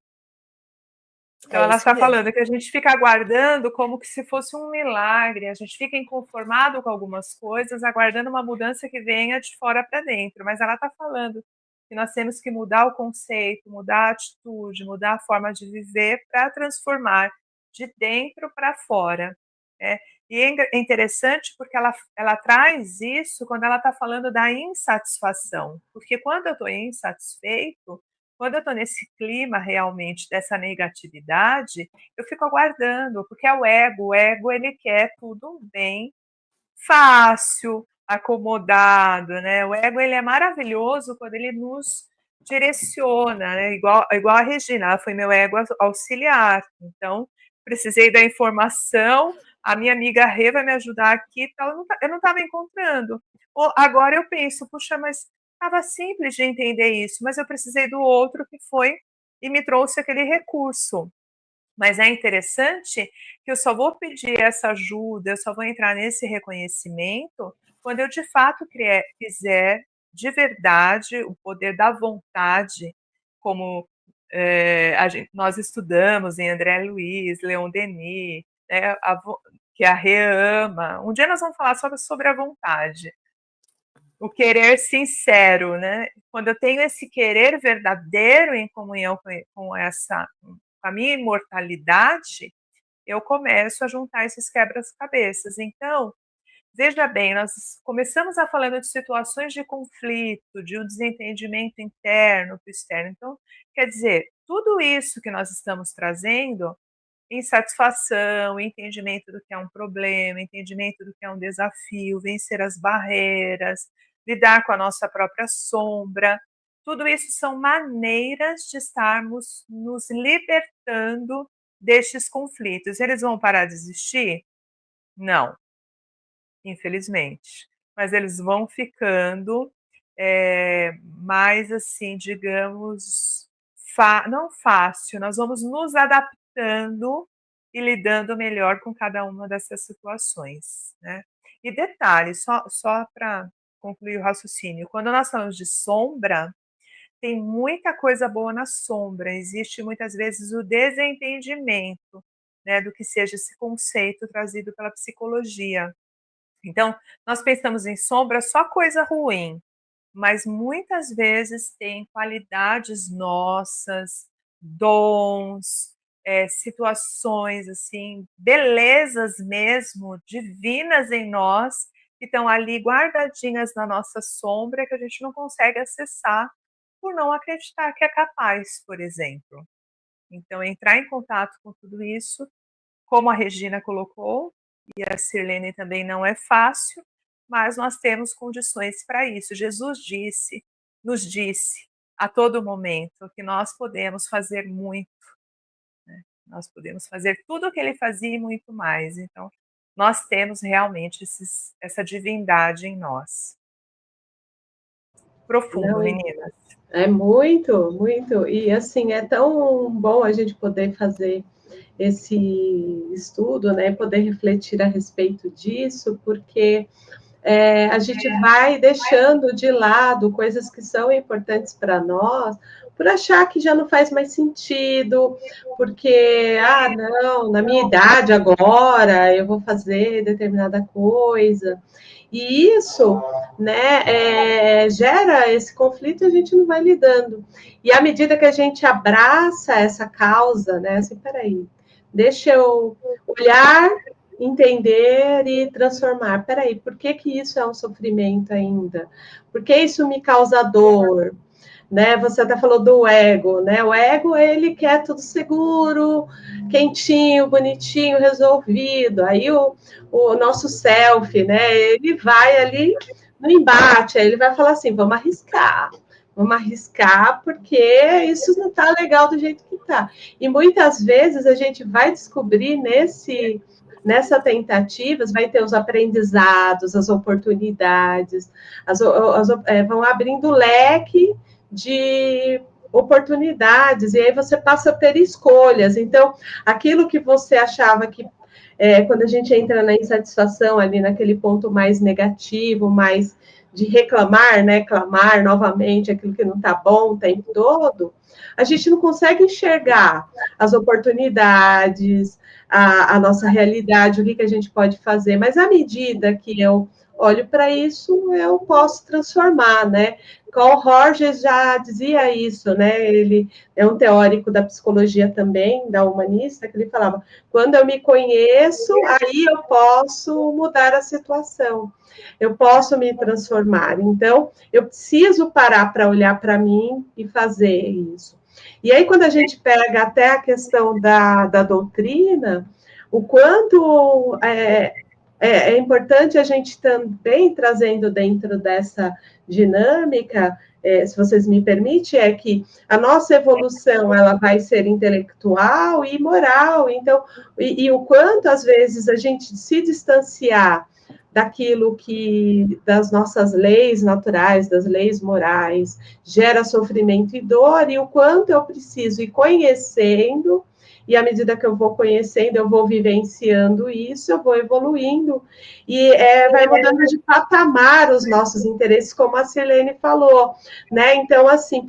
Então, ela está falando que a gente fica aguardando como que se fosse um milagre, a gente fica inconformado com algumas coisas, aguardando uma mudança que venha de fora para dentro, mas ela está falando que nós temos que mudar o conceito, mudar a atitude, mudar a forma de viver para transformar de dentro para fora, né? E é interessante porque ela traz isso quando ela está falando da insatisfação, porque quando eu estou insatisfeito, quando eu estou nesse clima realmente dessa negatividade, eu fico aguardando, porque é o ego ele quer tudo bem fácil, acomodado, né? O ego ele é maravilhoso quando ele nos direciona, né? Igual a Regina, ela foi meu ego auxiliar. Então, precisei da informação, a minha amiga Rê vai me ajudar aqui, então eu não estava encontrando. Agora eu penso, puxa, mas estava simples de entender isso, mas eu precisei do outro que foi e me trouxe aquele recurso. Mas é interessante que eu só vou pedir essa ajuda, eu só vou entrar nesse reconhecimento quando eu de fato quiser de verdade o poder da vontade, como nós estudamos em André Luiz, Leon Denis, né, que a Rê ama. Um dia nós vamos falar sobre a vontade. O querer sincero, né? Quando eu tenho esse querer verdadeiro em comunhão com a minha imortalidade, eu começo a juntar esses quebra-cabeças. Então, veja bem, nós começamos a falando de situações de conflito, de um desentendimento interno para o externo. Então, quer dizer, tudo isso que nós estamos trazendo, insatisfação, entendimento do que é um problema, entendimento do que é um desafio, vencer as barreiras, lidar com a nossa própria sombra, tudo isso são maneiras de estarmos nos libertando destes conflitos. Eles vão parar de existir? Não, infelizmente. Mas eles vão ficando mais assim, digamos, não fácil, nós vamos nos adaptando e lidando melhor com cada uma dessas situações, né? E detalhe, só para concluir o raciocínio, quando nós falamos de sombra, tem muita coisa boa na sombra, existe muitas vezes o desentendimento, né, do que seja esse conceito trazido pela psicologia. Então, nós pensamos em sombra só coisa ruim, mas muitas vezes tem qualidades nossas, dons, situações assim, belezas mesmo, divinas em nós, que estão ali guardadinhas na nossa sombra que a gente não consegue acessar por não acreditar que é capaz, por exemplo. Então, entrar em contato com tudo isso, como a Regina colocou, e a Sirlene também não é fácil, mas nós temos condições para isso. Jesus nos disse a todo momento que nós podemos fazer muito, né? Nós podemos fazer tudo o que ele fazia e muito mais. Então, nós temos realmente essa divindade em nós. Profundo, Não, meninas. é muito, muito. E assim, é tão bom a gente poder fazer esse estudo, né? Poder refletir a respeito disso, porque a gente vai deixando de lado coisas que são importantes para nós, por achar que já não faz mais sentido, porque, não, na minha idade agora eu vou fazer determinada coisa. E isso, né, gera esse conflito e a gente não vai lidando. E à medida que a gente abraça essa causa, né, assim, peraí, deixa eu olhar, entender e transformar. Peraí, por que isso é um sofrimento ainda? Por que isso me causa dor? Né? Você até falou do ego, né? O ego, ele quer tudo seguro, quentinho, bonitinho, resolvido. Aí o nosso self, né? Ele vai ali no embate, aí ele vai falar assim, vamos arriscar, porque isso não está legal do jeito que está. E muitas vezes a gente vai descobrir nessa tentativa, vai ter os aprendizados, as oportunidades, vão abrindo leque de oportunidades, e aí você passa a ter escolhas. Então, aquilo que você achava que, quando a gente entra na insatisfação, ali naquele ponto mais negativo, mais de reclamar, né, clamar novamente aquilo que não está bom o tempo todo, a gente não consegue enxergar as oportunidades, a nossa realidade, o que a gente pode fazer, mas à medida que eu olho para isso, eu posso transformar, né? Carl Rogers já dizia isso, né? Ele é um teórico da psicologia também, da humanista, que ele falava: quando eu me conheço, aí eu posso mudar a situação, eu posso me transformar. Então, eu preciso parar para olhar para mim e fazer isso. E aí, quando a gente pega até a questão da doutrina, o quanto é importante a gente também trazendo dentro dessa dinâmica, se vocês me permitem, é que a nossa evolução ela vai ser intelectual e moral. Então, e o quanto às vezes a gente se distanciar daquilo que das nossas leis naturais, das leis morais, gera sofrimento e dor, e o quanto eu preciso ir conhecendo, e à medida que eu vou conhecendo, eu vou vivenciando isso, eu vou evoluindo, e vai mudando de patamar os nossos interesses, como a Silene falou, né? Então, assim,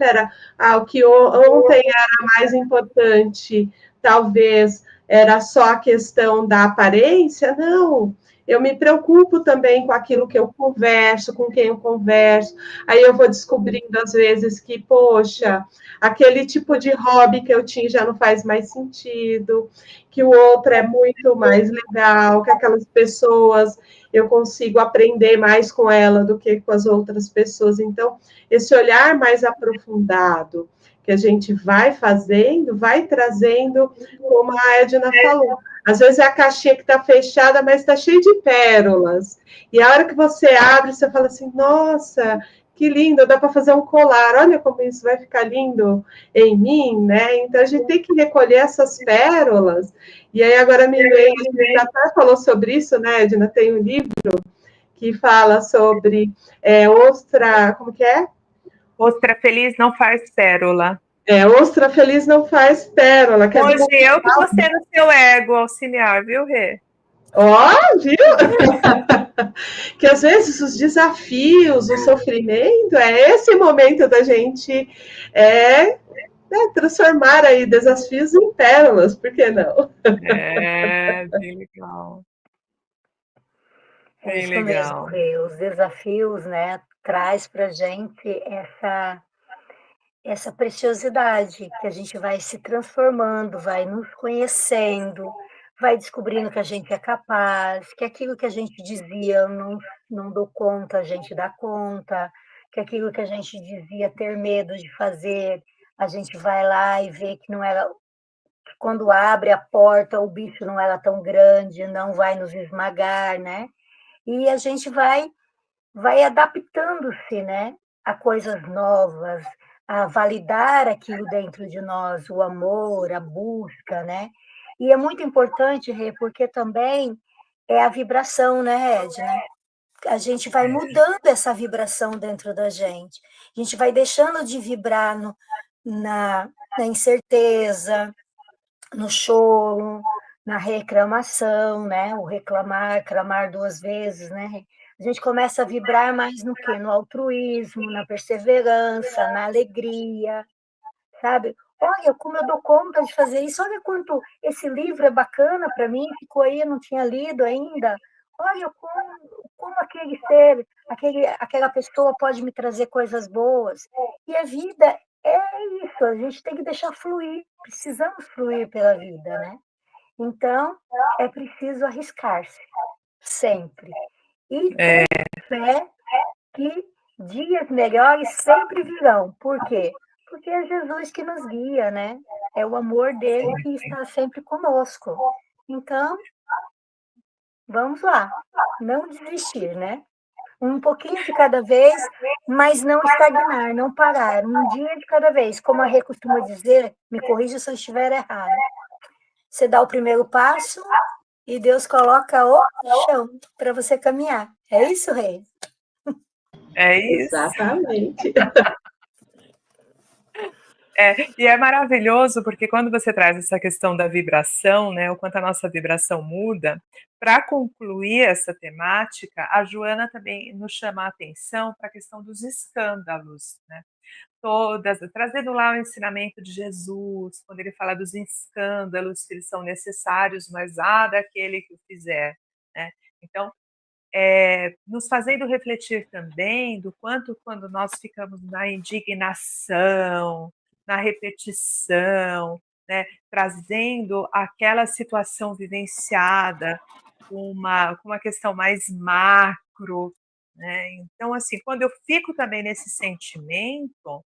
o que ontem era mais importante, talvez, era só a questão da aparência, não. Eu me preocupo também com aquilo que eu converso, com quem eu converso. Aí eu vou descobrindo, às vezes, que, poxa, aquele tipo de hobby que eu tinha já não faz mais sentido, que o outro é muito mais legal, que aquelas pessoas eu consigo aprender mais com ela do que com as outras pessoas. Então, esse olhar mais aprofundado que a gente vai fazendo, vai trazendo, como a Edna falou. Às vezes é a caixinha que está fechada, mas está cheia de pérolas. E a hora que você abre, você fala assim: nossa, que lindo, dá para fazer um colar. Olha como isso vai ficar lindo em mim, né? Então a gente tem que recolher essas pérolas. E aí agora me vem, a gente até falou sobre isso, né, Edna? Tem um livro que fala sobre ostra, como que é? Ostra feliz não faz pérola. Ostra feliz não faz pérola. Que hoje eu que você no seu ego auxiliar, viu, Rê? Viu? Que às vezes os desafios, o sofrimento, é esse momento da gente transformar aí desafios em pérolas, por que não? Bem legal. É isso mesmo, Rê. Os desafios, né, traz para gente essa preciosidade que a gente vai se transformando, vai nos conhecendo, vai descobrindo que a gente é capaz, que aquilo que a gente dizia não dou conta, a gente dá conta, que aquilo que a gente dizia ter medo de fazer, a gente vai lá e vê que não era, que quando abre a porta o bicho não era tão grande, não vai nos esmagar, né? E a gente vai adaptando-se, né, a coisas novas, a validar aquilo dentro de nós, o amor, a busca, né? E é muito importante, Rê, porque também é a vibração, né, Edna? A gente vai mudando essa vibração dentro da gente. A gente vai deixando de vibrar na incerteza, no choro, na reclamação, né? O reclamar, clamar duas vezes, né? A gente começa a vibrar mais no quê? No altruísmo, na perseverança, na alegria, sabe? Olha como eu dou conta de fazer isso, olha quanto esse livro é bacana para mim, ficou aí, eu não tinha lido ainda. Olha como aquele ser, aquela pessoa pode me trazer coisas boas. E a vida é isso, a gente tem que deixar fluir, precisamos fluir pela vida, né? Então, é preciso arriscar-se, sempre. E ter fé que dias melhores sempre virão. Por quê? Porque é Jesus que nos guia, né? É o amor dele que está sempre conosco. Então, vamos lá. Não desistir, né? Um pouquinho de cada vez, mas não estagnar, não parar. Um dia de cada vez. Como a Rê costuma dizer, me corrija se eu estiver errado. Você dá o primeiro passo e Deus coloca o chão para você caminhar. É isso, Rê? É isso. Exatamente. E é maravilhoso porque quando você traz essa questão da vibração, né, o quanto a nossa vibração muda, para concluir essa temática, a Joana também nos chama a atenção para a questão dos escândalos, né? Trazendo lá o ensinamento de Jesus, quando ele fala dos escândalos, que eles são necessários, mas há daquele que o fizer, né? Então, nos fazendo refletir também do quanto, quando nós ficamos na indignação, na repetição, né, trazendo aquela situação vivenciada com uma questão mais macro, né? Então, assim, quando eu fico também nesse sentimento,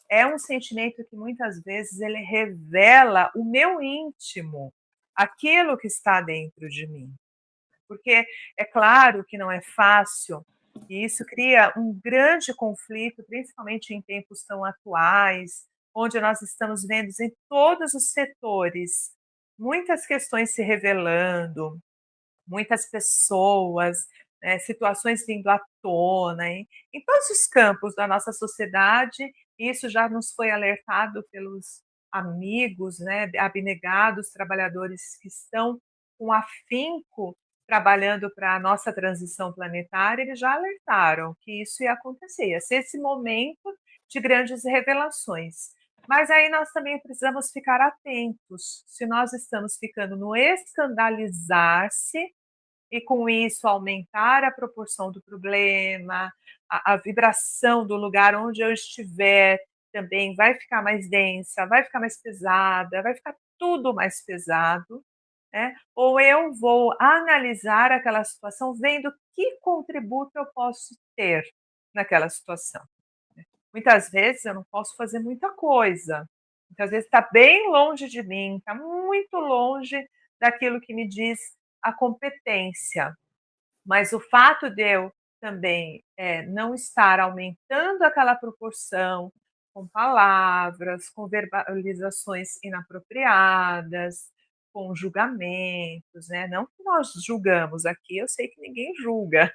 é um sentimento que muitas vezes ele revela o meu íntimo, aquilo que está dentro de mim. Porque é claro que não é fácil, e isso cria um grande conflito, principalmente em tempos tão atuais, onde nós estamos vendo em todos os setores muitas questões se revelando, muitas pessoas, situações vindo à tona, em todos os campos da nossa sociedade. Isso já nos foi alertado pelos amigos, né, abnegados trabalhadores que estão com afinco trabalhando para a nossa transição planetária. Eles já alertaram que isso ia acontecer, ia ser esse momento de grandes revelações. Mas aí nós também precisamos ficar atentos, se nós estamos ficando no escandalizar-se e com isso aumentar a proporção do problema, a vibração do lugar onde eu estiver também vai ficar mais densa, vai ficar mais pesada, vai ficar tudo mais pesado, né? Ou eu vou analisar aquela situação vendo que contributo eu posso ter naquela situação. Muitas vezes eu não posso fazer muita coisa, muitas vezes está bem longe de mim, está muito longe daquilo que me diz a competência, mas o fato de eu também não estar aumentando aquela proporção com palavras, com verbalizações inapropriadas, com julgamentos, né? Não que nós julgamos aqui, eu sei que ninguém julga,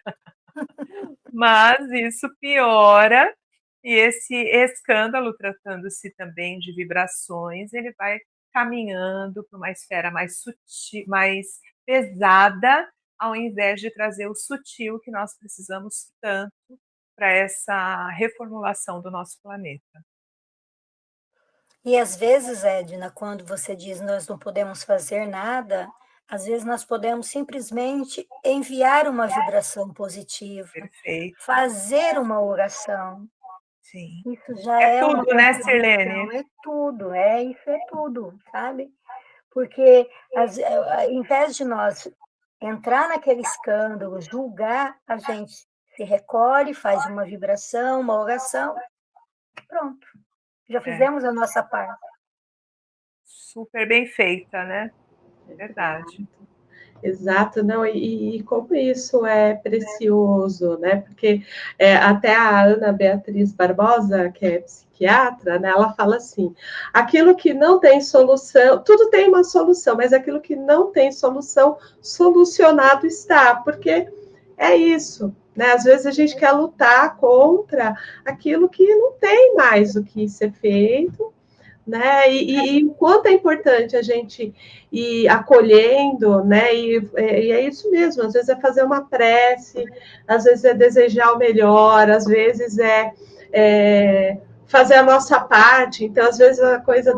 mas isso piora. E esse escândalo, tratando-se também de vibrações, ele vai caminhando para uma esfera mais sutil, mais pesada, ao invés de trazer o sutil que nós precisamos tanto para essa reformulação do nosso planeta. E às vezes, Edna, quando você diz nós não podemos fazer nada, às vezes nós podemos simplesmente enviar uma vibração positiva, Perfeito. fazer uma oração. Sim. Isso já é tudo, uma né, contribuição, Sirlene? é tudo, isso é tudo, sabe? Porque em vez de nós entrar naquele escândalo, julgar, a gente se recolhe, faz uma vibração, uma oração, pronto. Já fizemos a nossa parte. Super bem feita, né? Verdade. Exato, não, e como isso é precioso, né? Porque até a Ana Beatriz Barbosa, que é psiquiatra, né, ela fala assim: aquilo que não tem solução, tudo tem uma solução, mas aquilo que não tem solução, solucionado está, porque é isso, né? Às vezes a gente quer lutar contra aquilo que não tem mais o que ser feito, né? E o quanto é importante a gente ir acolhendo, né? E é isso mesmo, às vezes é fazer uma prece, às vezes é desejar o melhor, às vezes é fazer a nossa parte. Então, às vezes a coisa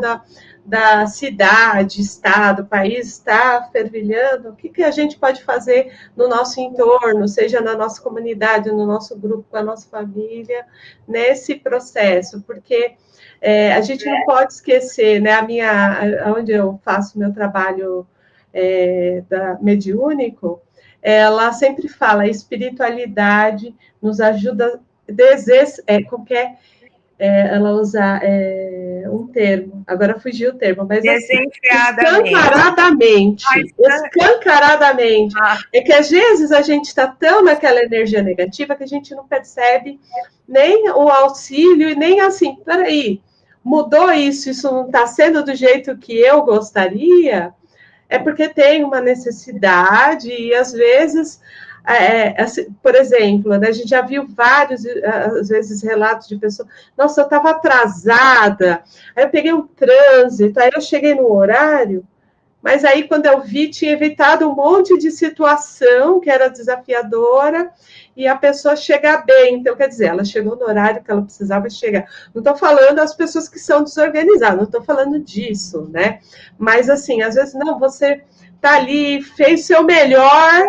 da cidade, estado, país está fervilhando, o que a gente pode fazer no nosso entorno, seja na nossa comunidade, no nosso grupo, com a nossa família, nesse processo, porque a gente não pode esquecer, né? Onde eu faço meu trabalho da mediúnico, ela sempre fala: a espiritualidade nos ajuda ela usa um termo, agora fugiu o termo, mas assim, escancaradamente. É que às vezes a gente está tão naquela energia negativa que a gente não percebe nem o auxílio e nem assim, peraí, mudou isso não está sendo do jeito que eu gostaria, é porque tem uma necessidade e às vezes, assim, por exemplo, né, a gente já viu vários, às vezes, relatos de pessoas: nossa, eu estava atrasada, aí eu peguei um trânsito, aí eu cheguei no horário, mas aí quando eu vi, tinha evitado um monte de situação que era desafiadora e a pessoa chegar bem. Então, quer dizer, ela chegou no horário que ela precisava chegar. Não estou falando as pessoas que são desorganizadas, não estou falando disso, né? Mas, assim, às vezes, não, você está ali, fez seu melhor,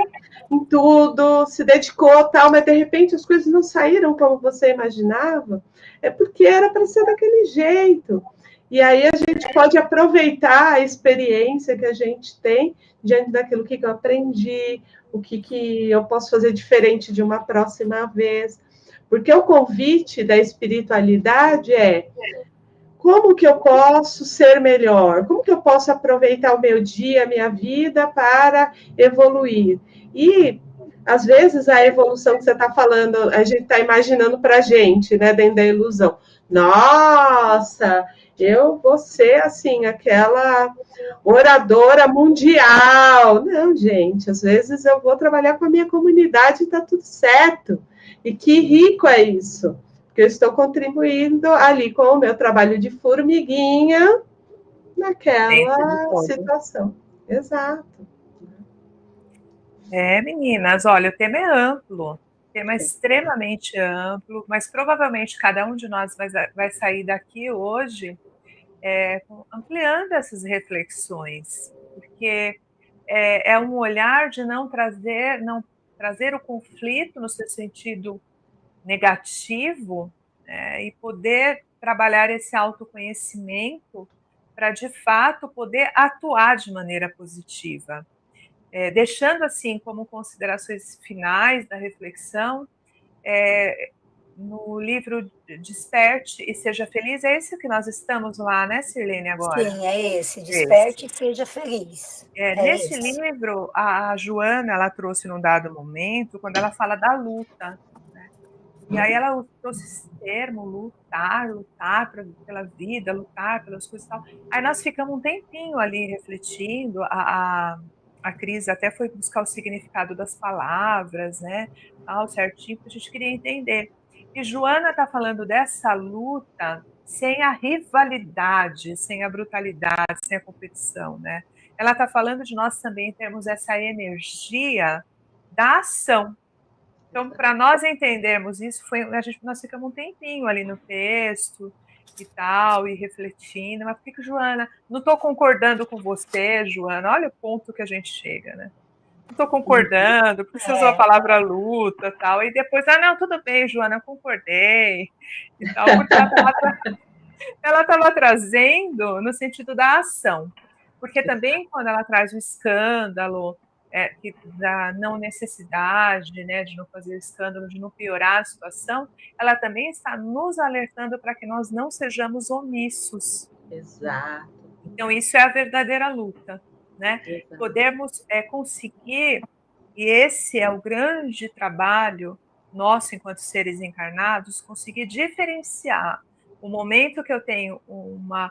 em tudo, se dedicou, tal, mas de repente as coisas não saíram como você imaginava, é porque era para ser daquele jeito. E aí a gente pode aproveitar a experiência que a gente tem diante daquilo que eu aprendi, o que eu posso fazer diferente de uma próxima vez. Porque o convite da espiritualidade é: como que eu posso ser melhor? Como que eu posso aproveitar o meu dia, a minha vida para evoluir? E, às vezes, a evolução que você está falando, a gente está imaginando para a gente, né, dentro da ilusão. Nossa, eu vou ser, assim, aquela oradora mundial. Não, gente, às vezes eu vou trabalhar com a minha comunidade e está tudo certo. E que rico é isso! Que eu estou contribuindo ali com o meu trabalho de formiguinha naquela situação. Exato. Meninas, olha, o tema é amplo, o tema é extremamente amplo, mas provavelmente cada um de nós vai sair daqui hoje ampliando essas reflexões, porque é um olhar de não trazer o conflito no seu sentido negativo, e poder trabalhar esse autoconhecimento para, de fato, poder atuar de maneira positiva. Deixando, assim, como considerações finais da reflexão, no livro Desperte e Seja Feliz, é esse que nós estamos lá, né, Sirlene, agora? Sim, é esse, Desperte e Seja Feliz. Nesse livro, a Joana, ela trouxe num dado momento, quando ela fala da luta, né? E aí ela trouxe esse termo, lutar pela vida, lutar pelas coisas e tal. Aí nós ficamos um tempinho ali refletindo, a Cris até foi buscar o significado das palavras, né, tal, certinho, porque a gente queria entender. E Joana está falando dessa luta sem a rivalidade, sem a brutalidade, sem a competição, né? Ela está falando de nós também termos essa energia da ação. Então, para nós entendermos isso, nós ficamos um tempinho ali no texto e tal, e refletindo. Mas por que, Joana, não estou concordando com você, Joana? Olha o ponto que a gente chega, né? Não estou concordando, porque você usou a palavra luta e tal. E depois, não, tudo bem, Joana, eu concordei e tal, porque ela estava trazendo no sentido da ação. Porque também quando ela traz o escândalo, da não necessidade, né, de não fazer escândalo, de não piorar a situação, ela também está nos alertando para que nós não sejamos omissos. Exato. Então, isso é a verdadeira luta, né? Exato. Podermos conseguir, e esse é o grande trabalho nosso enquanto seres encarnados, conseguir diferenciar o momento que eu tenho uma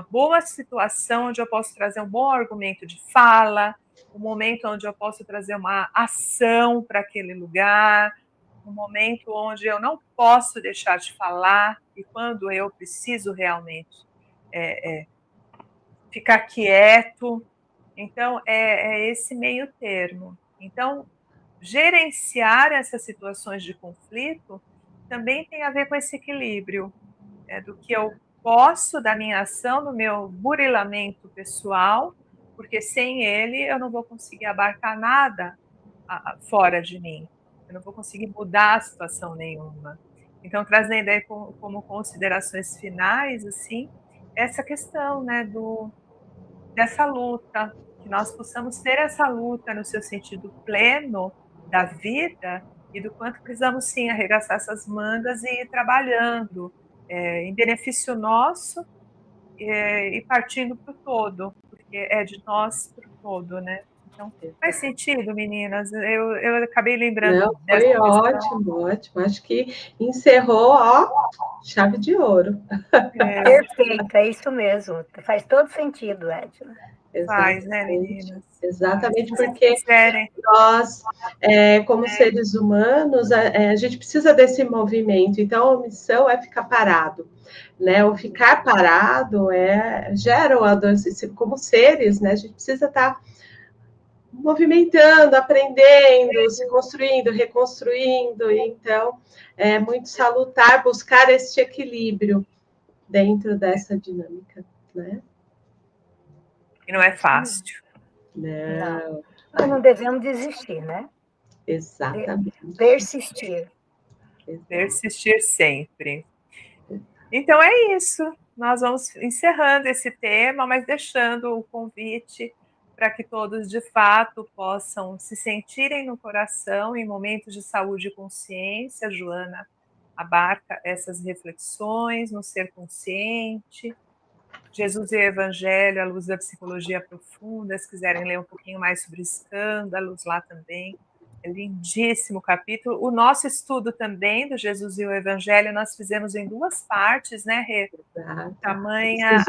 boa situação onde eu posso trazer um bom argumento de fala, um momento onde eu posso trazer uma ação para aquele lugar, um momento onde eu não posso deixar de falar e quando eu preciso realmente ficar quieto. Então, é esse meio termo. Então, gerenciar essas situações de conflito também tem a ver com esse equilíbrio, do que eu posso, da minha ação, do meu burilamento pessoal, porque sem ele eu não vou conseguir abarcar nada fora de mim, eu não vou conseguir mudar a situação nenhuma. Então, trazendo aí como considerações finais, assim, essa questão, né, dessa luta, que nós possamos ter essa luta no seu sentido pleno da vida e do quanto precisamos, sim, arregaçar essas mangas e ir trabalhando em benefício nosso e partindo para o todo, porque é de nós para o todo, né? Então, faz sentido, meninas? Eu acabei lembrando Não, dessa foi questão. ótimo, ótimo. Acho que encerrou, ó, chave de ouro. Perfeito, é isso mesmo. Faz todo sentido, Edna. Faz, né, meninas? Exatamente, Se vocês porque quiserem. nós, como seres humanos, a gente precisa desse movimento. Então, a missão é ficar parado, né? O ficar parado gera uma dor, como seres, né? A gente precisa estar movimentando, aprendendo, se construindo, reconstruindo. Então, é muito salutar buscar este equilíbrio dentro dessa dinâmica, né? E não é fácil. Não. Nós não devemos desistir, né? Exatamente. Persistir. Persistir sempre. Então é isso. Nós vamos encerrando esse tema, mas deixando o convite para que todos, de fato, possam se sentirem no coração em momentos de saúde e consciência. Joana abarca essas reflexões no ser consciente. Jesus e o Evangelho, à luz da psicologia profunda. Se quiserem ler um pouquinho mais sobre escândalos, lá também. É lindíssimo o capítulo. O nosso estudo também do Jesus e o Evangelho nós fizemos em 2 partes, né, Rê? Exato. Tamanha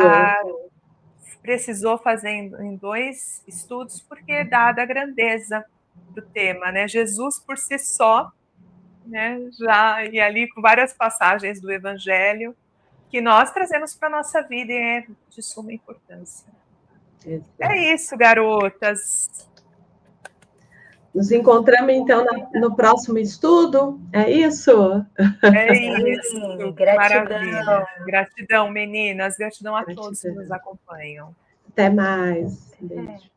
precisou fazer em 2 estudos, porque dada a grandeza do tema, né? Jesus por si só, né? Já e ali com várias passagens do Evangelho que nós trazemos para a nossa vida e é de suma importância. Exato. É isso, garotas. Nos encontramos, então, no próximo estudo. É isso? É isso. Gratidão. Maravilha. Gratidão, meninas. Gratidão a todos que nos acompanham. Até mais. Beijo.